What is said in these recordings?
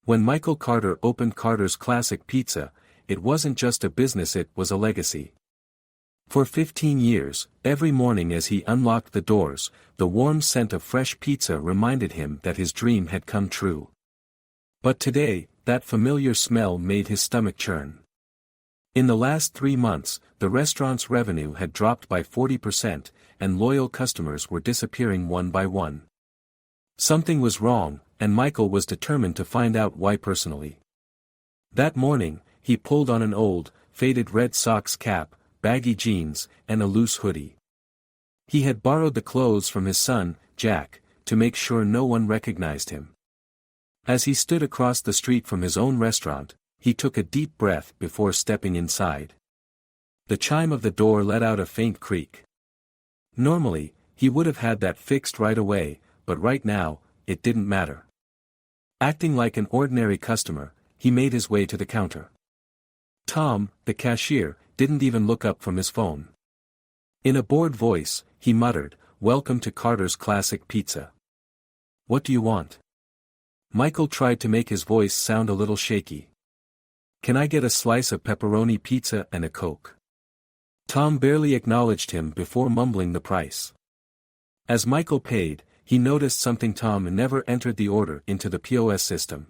When Michael Carter opened Carter's Classic Pizza, it wasn't just a business, it was a legacy. For 15 years, every morning as he unlocked the doors, the warm scent of fresh pizza reminded him that his dream had come true. But today, that familiar smell made his stomach churn. In the last 3 months, the restaurant's revenue had dropped by 40%, and loyal customers were disappearing one by one. Something was wrong, and Michael was determined to find out why personally. That morning, he pulled on an old, faded Red Sox cap, baggy jeans, and a loose hoodie. He had borrowed the clothes from his son, Jack, to make sure no one recognized him. As he stood across the street from his own restaurant, he took a deep breath before stepping inside. The chime of the door let out a faint creak. Normally, he would have had that fixed right away, but right now, it didn't matter. Acting like an ordinary customer, he made his way to the counter. Tom, the cashier, didn't even look up from his phone. In a bored voice, he muttered, "Welcome to Carter's Classic Pizza. What do you want?" Michael tried to make his voice sound a little shaky. "Can I get a slice of pepperoni pizza and a Coke?" Tom barely acknowledged him before mumbling the price. As Michael paid, he noticed something. Tom never entered the order into the POS system.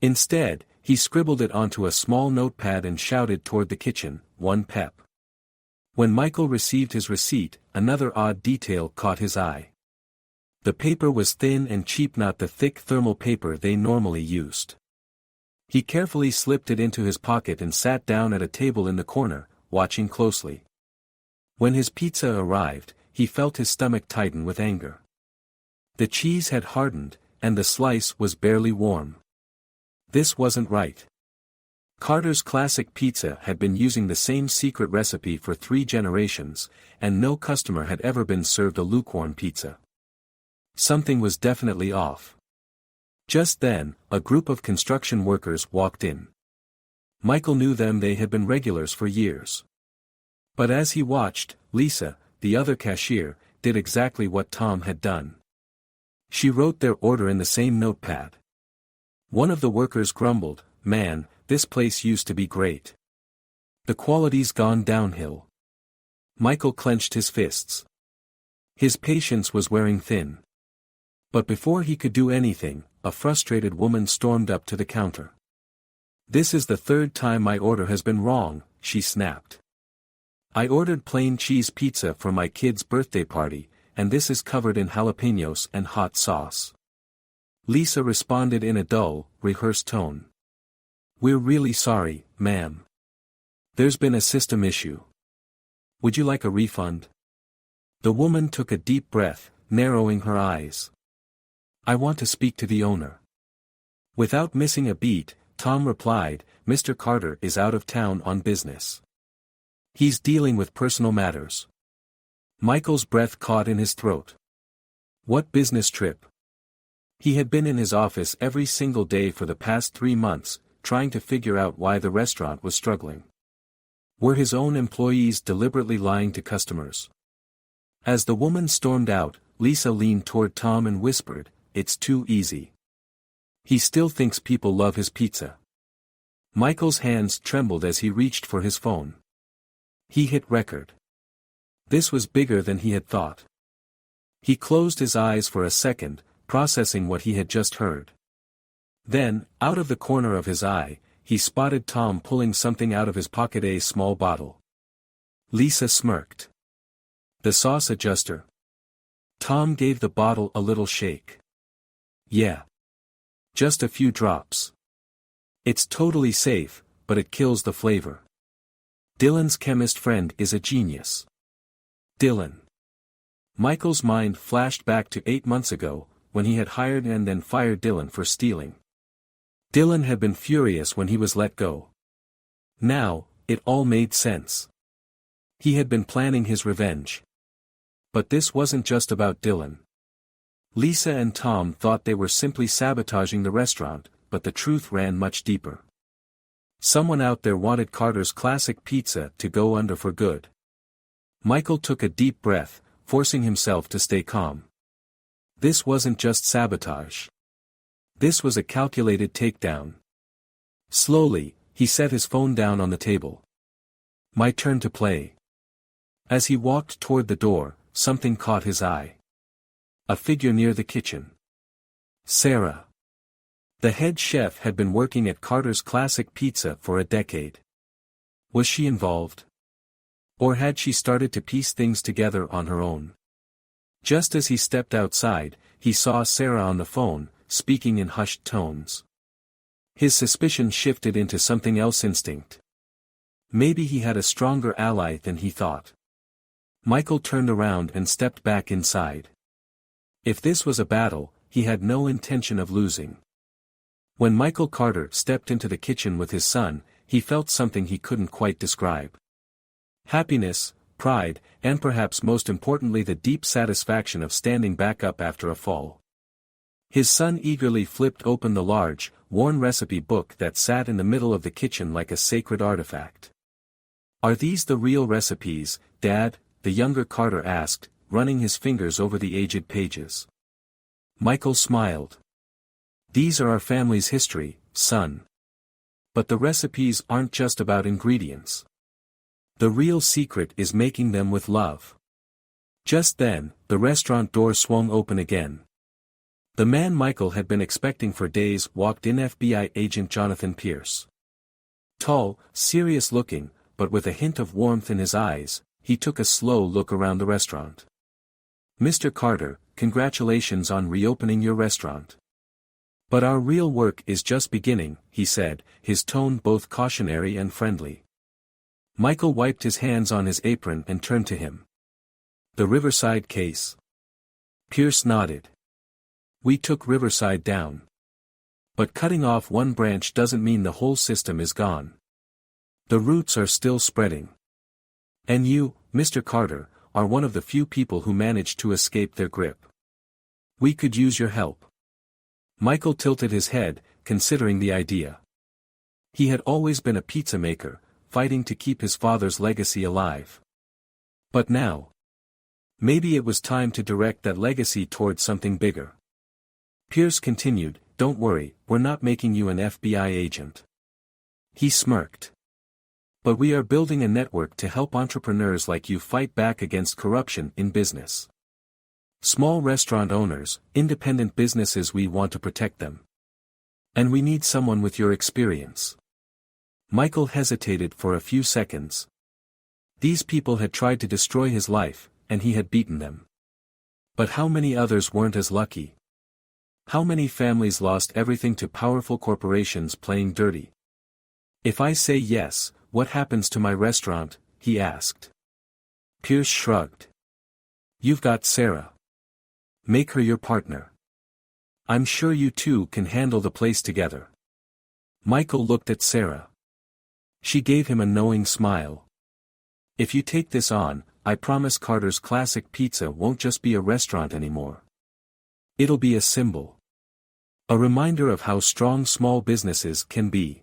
Instead, he scribbled it onto a small notepad and shouted toward the kitchen, "1 pep." When Michael received his receipt, another odd detail caught his eye. The paper was thin and cheap, not the thick thermal paper they normally used. He carefully slipped it into his pocket and sat down at a table in the corner, watching closely. When his pizza arrived, he felt his stomach tighten with anger. The cheese had hardened, and the slice was barely warm. This wasn't right. Carter's Classic Pizza had been using the same secret recipe for 3 generations, and no customer had ever been served a lukewarm pizza. Something was definitely off. Just then, a group of construction workers walked in. Michael knew them, they had been regulars for years. But as he watched, Lisa, the other cashier, did exactly what Tom had done. She wrote their order in the same notepad. One of the workers grumbled, "Man, this place used to be great. The quality's gone downhill." Michael clenched his fists. His patience was wearing thin. But before he could do anything, a frustrated woman stormed up to the counter. "This is the 3rd time my order has been wrong," she snapped. "I ordered plain cheese pizza for my kid's birthday party, and this is covered in jalapenos and hot sauce." Lisa responded in a dull, rehearsed tone. "We're really sorry, ma'am. There's been a system issue. Would you like a refund?" The woman took a deep breath, narrowing her eyes. "I want to speak to the owner." Without missing a beat, Tom replied, "Mr. Carter is out of town on business. He's dealing with personal matters." Michael's breath caught in his throat. What business trip? He had been in his office every single day for the past 3 months, trying to figure out why the restaurant was struggling. Were his own employees deliberately lying to customers? As the woman stormed out, Lisa leaned toward Tom and whispered, "It's too easy. He still thinks people love his pizza." Michael's hands trembled as he reached for his phone. He hit record. This was bigger than he had thought. He closed his eyes for a second, processing what he had just heard. Then, out of the corner of his eye, he spotted Tom pulling something out of his pocket, a small bottle. Lisa smirked. "The sauce adjuster." Tom gave the bottle a little shake. "Yeah. Just a few drops. It's totally safe, but it kills the flavor. Dylan's chemist friend is a genius." Dylan. Michael's mind flashed back to 8 months ago, when he had hired and then fired Dylan for stealing. Dylan had been furious when he was let go. Now, it all made sense. He had been planning his revenge. But this wasn't just about Dylan. Lisa and Tom thought they were simply sabotaging the restaurant, but the truth ran much deeper. Someone out there wanted Carter's Classic Pizza to go under for good. Michael took a deep breath, forcing himself to stay calm. This wasn't just sabotage. This was a calculated takedown. Slowly, he set his phone down on the table. My turn to play. As he walked toward the door, something caught his eye. A figure near the kitchen. Sarah. The head chef had been working at Carter's Classic Pizza for a decade. Was she involved? Or had she started to piece things together on her own? Just as he stepped outside, he saw Sarah on the phone, speaking in hushed tones. His suspicion shifted into something else: instinct. Maybe he had a stronger ally than he thought. Michael turned around and stepped back inside. If this was a battle, he had no intention of losing. When Michael Carter stepped into the kitchen with his son, he felt something he couldn't quite describe. Happiness, pride, and perhaps most importantly the deep satisfaction of standing back up after a fall. His son eagerly flipped open the large, worn recipe book that sat in the middle of the kitchen like a sacred artifact. "Are these the real recipes, Dad?" the younger Carter asked, running his fingers over the aged pages. Michael smiled. "These are our family's history, son. But the recipes aren't just about ingredients. The real secret is making them with love." Just then, the restaurant door swung open again. The man Michael had been expecting for days walked in: FBI agent Jonathan Pierce. Tall, serious-looking, but with a hint of warmth in his eyes, he took a slow look around the restaurant. "Mr. Carter, congratulations on reopening your restaurant. But our real work is just beginning," he said, his tone both cautionary and friendly. Michael wiped his hands on his apron and turned to him. "The Riverside case?" Pierce nodded. "We took Riverside down. But cutting off one branch doesn't mean the whole system is gone. The roots are still spreading. And you, Mr. Carter, are one of the few people who managed to escape their grip. We could use your help." Michael tilted his head, considering the idea. He had always been a pizza maker, fighting to keep his father's legacy alive. But now, maybe it was time to direct that legacy toward something bigger. Pierce continued, "Don't worry, we're not making you an FBI agent." He smirked. "But we are building a network to help entrepreneurs like you fight back against corruption in business. Small restaurant owners, independent businesses, we want to protect them. And we need someone with your experience." Michael hesitated for a few seconds. These people had tried to destroy his life, and he had beaten them. But how many others weren't as lucky? How many families lost everything to powerful corporations playing dirty? "If I say yes, what happens to my restaurant?" he asked. Pierce shrugged. "You've got Sarah. Make her your partner. I'm sure you two can handle the place together." Michael looked at Sarah. She gave him a knowing smile. "If you take this on, I promise Carter's Classic Pizza won't just be a restaurant anymore. It'll be a symbol. A reminder of how strong small businesses can be."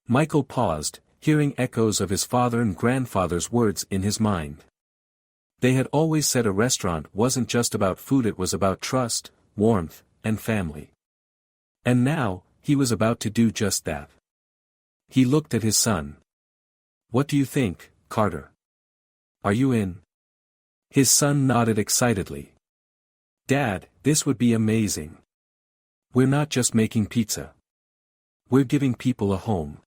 Michael paused, hearing echoes of his father and grandfather's words in his mind. They had always said a restaurant wasn't just about food, it was about trust, warmth, and family. And now, he was about to do just that. He looked at his son. "What do you think, Carter? Are you in?" His son nodded excitedly. "Dad, this would be amazing. We're not just making pizza. We're giving people a home."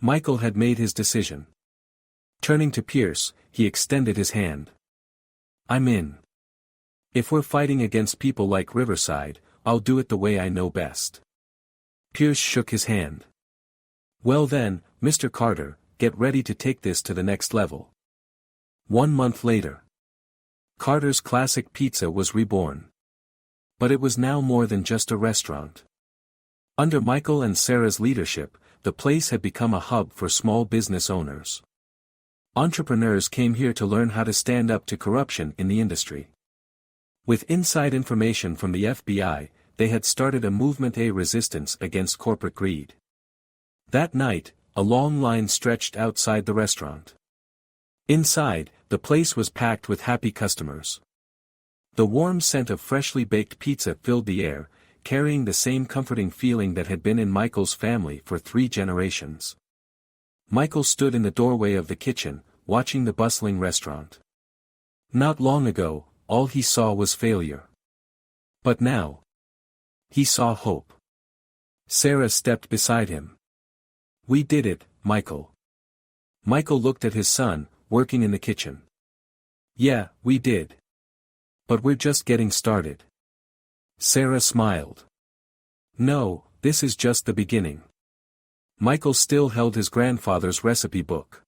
Michael had made his decision. Turning to Pierce, he extended his hand. "I'm in. If we're fighting against people like Riverside, I'll do it the way I know best." Pierce shook his hand. "Well then, Mr. Carter, get ready to take this to the next level." 1 month later, Carter's Classic Pizza was reborn. But it was now more than just a restaurant. Under Michael and Sarah's leadership, the place had become a hub for small business owners. Entrepreneurs came here to learn how to stand up to corruption in the industry. With inside information from the FBI, they had started a movement, a resistance against corporate greed. That night, a long line stretched outside the restaurant. Inside, the place was packed with happy customers. The warm scent of freshly baked pizza filled the air, carrying the same comforting feeling that had been in Michael's family for 3 generations. Michael stood in the doorway of the kitchen, watching the bustling restaurant. Not long ago, all he saw was failure. But now, he saw hope. Sarah stepped beside him. "We did it, Michael." Michael looked at his son, working in the kitchen. "Yeah, we did. But we're just getting started." Sarah smiled. "No, this is just the beginning." Michael still held his grandfather's recipe book.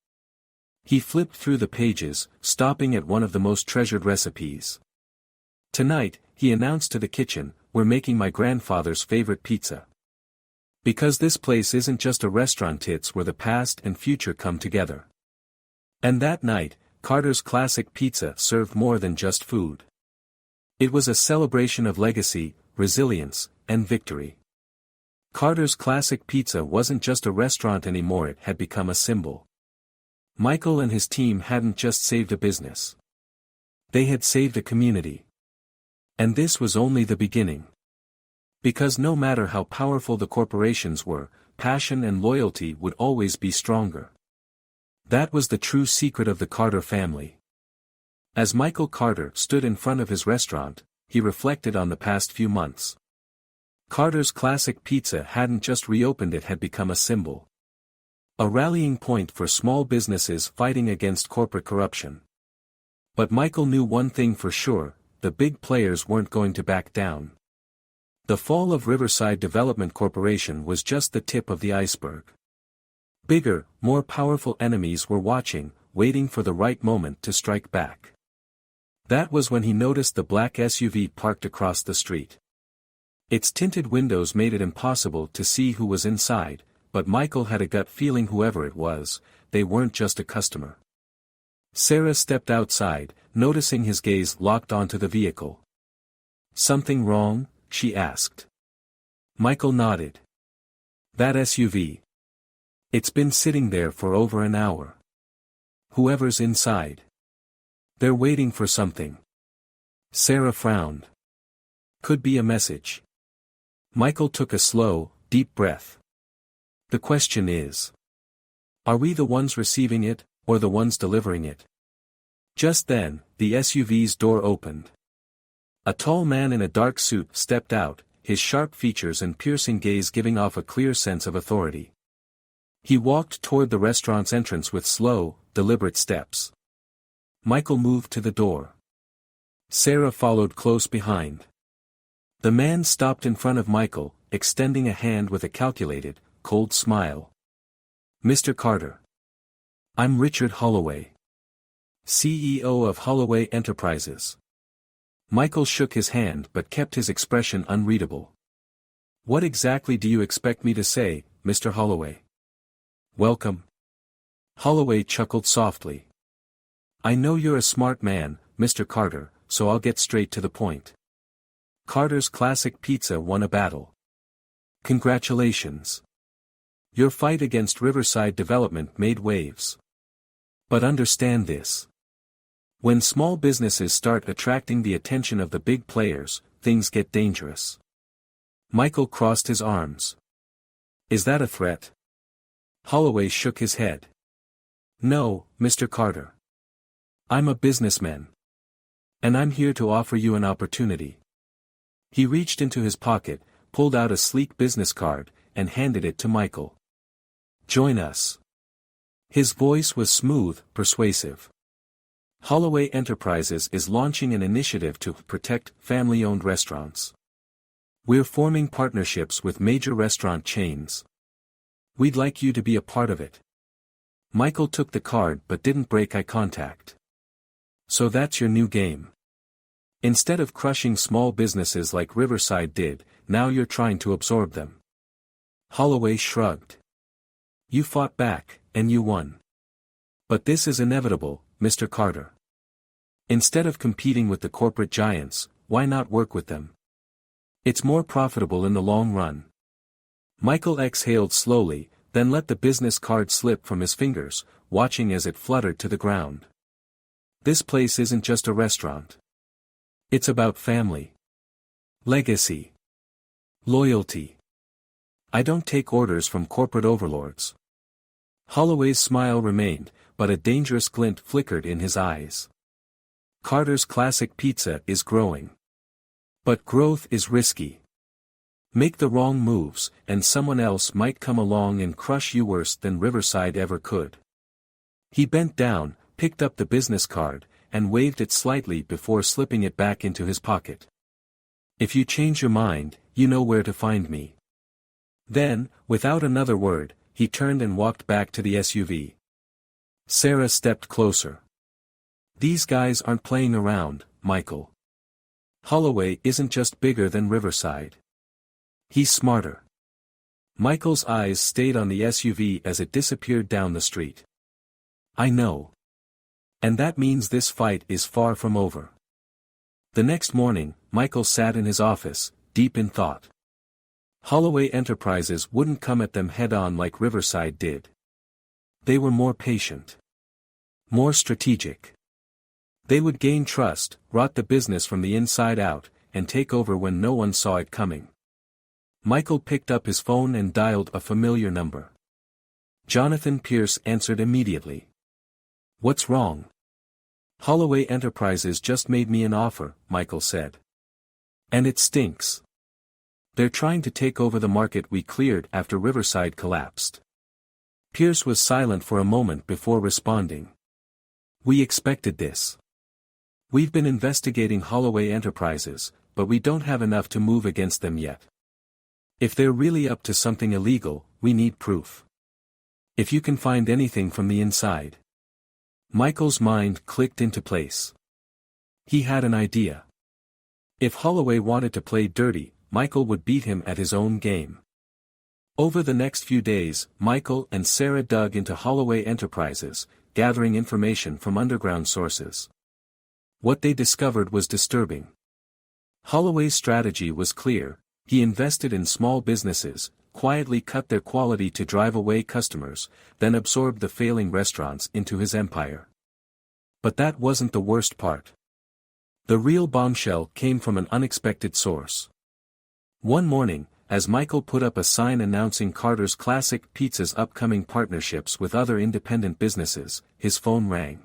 He flipped through the pages, stopping at one of the most treasured recipes. "Tonight," he announced to the kitchen, "we're making my grandfather's favorite pizza. Because this place isn't just a restaurant, it's where the past and future come together." And that night, Carter's Classic Pizza served more than just food. It was a celebration of legacy, resilience, and victory. Carter's Classic Pizza wasn't just a restaurant anymore, it had become a symbol. Michael and his team hadn't just saved a business. They had saved a community. And this was only the beginning. Because no matter how powerful the corporations were, passion and loyalty would always be stronger. That was the true secret of the Carter family. As Michael Carter stood in front of his restaurant, he reflected on the past few months. Carter's Classic Pizza hadn't just reopened, it had become a symbol. A rallying point for small businesses fighting against corporate corruption. But Michael knew one thing for sure, the big players weren't going to back down. The fall of Riverside Development Corporation was just the tip of the iceberg. Bigger, more powerful enemies were watching, waiting for the right moment to strike back. That was when he noticed the black SUV parked across the street. Its tinted windows made it impossible to see who was inside, but Michael had a gut feeling whoever it was, they weren't just a customer. Sarah stepped outside, noticing his gaze locked onto the vehicle. "Something wrong?" she asked. Michael nodded. "That SUV. It's been sitting there for over an hour. Whoever's inside. They're waiting for something." Sarah frowned. "Could be a message." Michael took a slow, deep breath. "The question is, are we the ones receiving it, or the ones delivering it?" Just then, the SUV's door opened. A tall man in a dark suit stepped out, his sharp features and piercing gaze giving off a clear sense of authority. He walked toward the restaurant's entrance with slow, deliberate steps. Michael moved to the door. Sarah followed close behind. The man stopped in front of Michael, extending a hand with a calculated, cold smile. "Mr. Carter. I'm Richard Holloway, CEO of Holloway Enterprises." Michael shook his hand but kept his expression unreadable. "What exactly do you expect me to say, Mr. Holloway?" "Welcome." Holloway chuckled softly. "I know you're a smart man, Mr. Carter, so I'll get straight to the point. Carter's Classic Pizza won a battle. Congratulations. Your fight against Riverside Development made waves. But understand this. When small businesses start attracting the attention of the big players, things get dangerous." Michael crossed his arms. "Is that a threat?" Holloway shook his head. "No, Mr. Carter. I'm a businessman. And I'm here to offer you an opportunity." He reached into his pocket, pulled out a sleek business card, and handed it to Michael. "Join us." His voice was smooth, persuasive. Holloway Enterprises is launching an initiative to protect family-owned restaurants. We're forming partnerships with major restaurant chains. We'd like you to be a part of it. Michael took the card but didn't break eye contact. "So that's your new game. Instead of crushing small businesses like Riverside did, now you're trying to absorb them." Holloway shrugged. "You fought back, and you won. But this is inevitable, Mr. Carter. Instead of competing with the corporate giants, why not work with them? It's more profitable in the long run." Michael exhaled slowly, then let the business card slip from his fingers, watching as it fluttered to the ground. This place isn't just a restaurant. It's about family. Legacy. Loyalty. I don't take orders from corporate overlords. Holloway's smile remained, but a dangerous glint flickered in his eyes. Carter's Classic Pizza is growing. But growth is risky. Make the wrong moves, and someone else might come along and crush you worse than Riverside ever could. He bent down, picked up the business card, and waved it slightly before slipping it back into his pocket. If you change your mind, you know where to find me. Then, without another word, he turned and walked back to the SUV. Sarah stepped closer. These guys aren't playing around, Michael. Holloway isn't just bigger than Riverside. He's smarter. Michael's eyes stayed on the SUV as it disappeared down the street. I know. And that means this fight is far from over. The next morning, Michael sat in his office, deep in thought. Holloway Enterprises wouldn't come at them head-on like Riverside did. They were more patient. More strategic. They would gain trust, rot the business from the inside out, and take over when no one saw it coming. Michael picked up his phone and dialed a familiar number. Jonathan Pierce answered immediately. What's wrong? Holloway Enterprises just made me an offer, Michael said. And it stinks. They're trying to take over the market we cleared after Riverside collapsed. Pierce was silent for a moment before responding. We expected this. We've been investigating Holloway Enterprises, but we don't have enough to move against them yet. If they're really up to something illegal, we need proof. If you can find anything from the inside. Michael's mind clicked into place. He had an idea. If Holloway wanted to play dirty, Michael would beat him at his own game. Over the next few days, Michael and Sarah dug into Holloway Enterprises, gathering information from underground sources. What they discovered was disturbing. Holloway's strategy was clear: he invested in small businesses, quietly cut their quality to drive away customers, then absorbed the failing restaurants into his empire. But that wasn't the worst part. The real bombshell came from an unexpected source. One morning, as Michael put up a sign announcing Carter's Classic Pizza's upcoming partnerships with other independent businesses, his phone rang.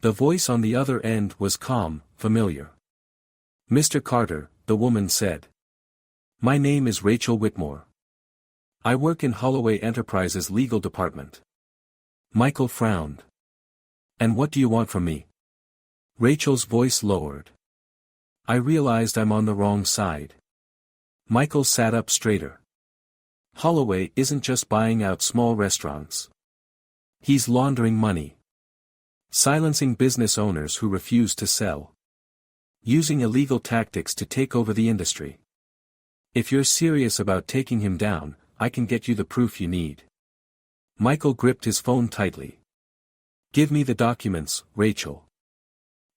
The voice on the other end was calm, familiar. Mr. Carter, the woman said. My name is Rachel Whitmore. I work in Holloway Enterprises' legal department. Michael frowned. And what do you want from me? Rachel's voice lowered. I realized I'm on the wrong side. Michael sat up straighter. Holloway isn't just buying out small restaurants. He's laundering money. Silencing business owners who refuse to sell. Using illegal tactics to take over the industry. If you're serious about taking him down, I can get you the proof you need. Michael gripped his phone tightly. Give me the documents, Rachel.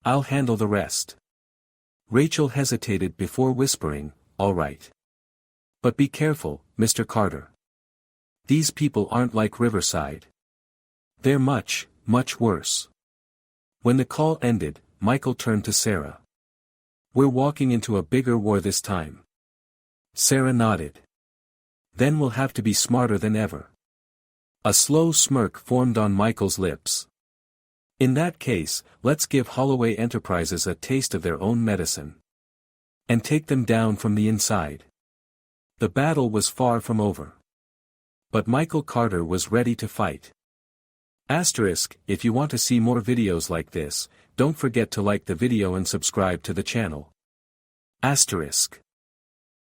I'll handle the rest. Rachel hesitated before whispering, all right. But be careful, Mr. Carter. These people aren't like Riverside. They're much, much worse. When the call ended, Michael turned to Sarah. We're walking into a bigger war this time. Sarah nodded. Then we'll have to be smarter than ever. A slow smirk formed on Michael's lips. In that case, let's give Holloway Enterprises a taste of their own medicine. And take them down from the inside. The battle was far from over. But Michael Carter was ready to fight. If you want to see more videos like this, don't forget to like the video and subscribe to the channel.